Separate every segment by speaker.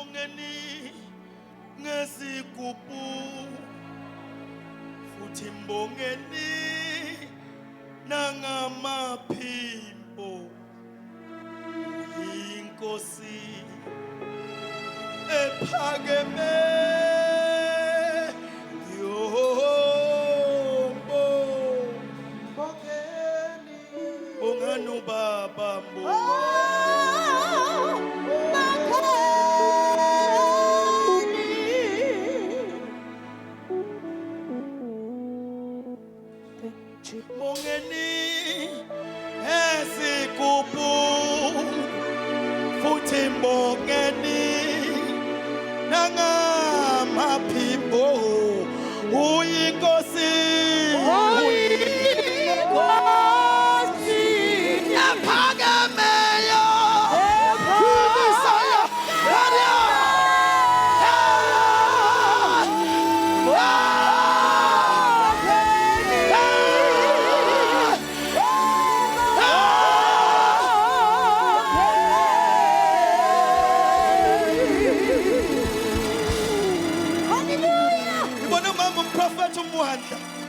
Speaker 1: Mbongeni ngesigubu futhi mbongeni nangamaphimbo inkosi ephakeme yombo mbongeni bongani baba Mbongeni ezigubu futhi mbongeni nangamaphimbo uyinkosi ephakemeyo uMessiah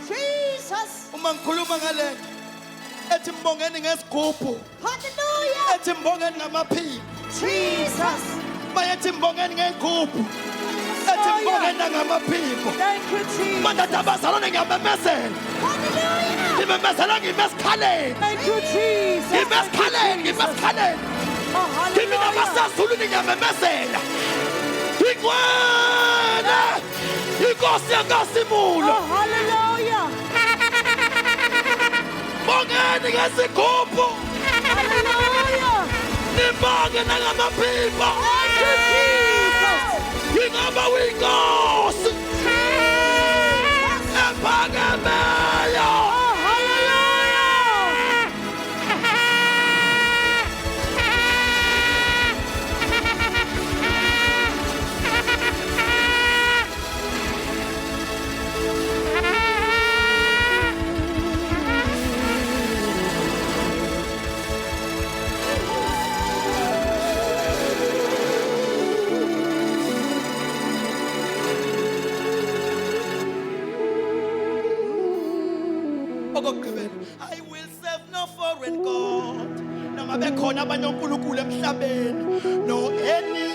Speaker 1: Jesus. Uma ngikhuluma ngale ethi mbongeni ngesigubhu. Hallelujah. Ethi mbongeni ngamaphimbo. Jesus. Bayethi mbongeni ngegubhu. Ethi mbongeni ngamaphimbo. Thank you Jesus. Mandata bazalwane ngiyamemezela. Hallelujah. Ngimemezela ngimesikhaleni. Thank you Jesus. Ngimesikhaleni, ngimesikhaleni. Oh hallelujah. Kimi nabasazulu ngiyamemezela. Ngikwana. Inkosi yakasimulo. Oh hallelujah. Mbongeni ngesigubhu. Hallelujah. Nimbonge nangamaphimbo. Thank you Jesus. Ingaba uyinkosi. Ephakemeyo. Oh hallelujah. I will serve no foreign God. Noma bekhona abanye uNkulunkulu emhlabeni. No any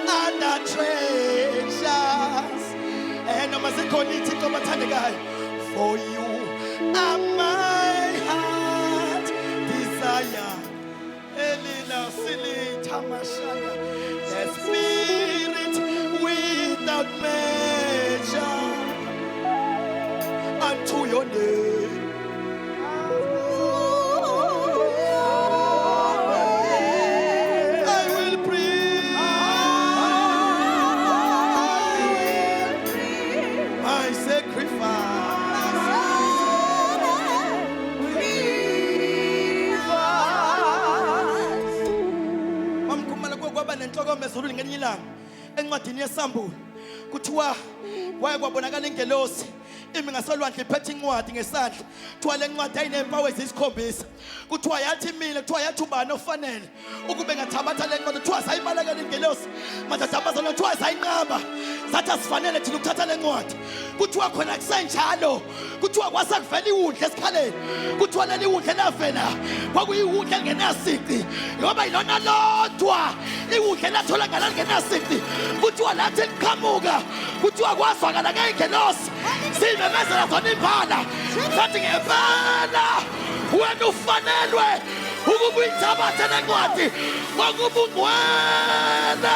Speaker 1: other treasures. Noma sikhona iThixo abathandekayo. For you are my heart desire. Elina silitha mashana. The spirit without measure. Unto your name. Nenhloko mezulu ngelinye ilanga encwadini yesambulo kuthiwa waye kwabonakala ingelosi imi ngasolwandle iphethe incwadi ngesandla kuthiwa le ncwadi ayinempawu ezisikhombisa kuthiwa yathi mina kuthiwa yathi ubani ofanele ukube ngathabatha le ncwadi kuthiwa sayibalekela ingelosi madoda abazalwane kuthiwa sayinqaba zathi asifanele thina ukuthatha le ncwadi kuthiwa khona kusenjalo kuthiwa kwasakuvela iwundle esikhaleni kuthiwa leli wundle lavela kwakuyiwundle elingenasici ngoba yilona lodwa iwundle latholakala lingenasici kuthiwa lathi liqhamuka kuthiwa kwazwakala ngengelosi simemezela zona impala sathi ngempela wena ufanelwe ukuba uyithabathe le ncwadi ngokuba ungwena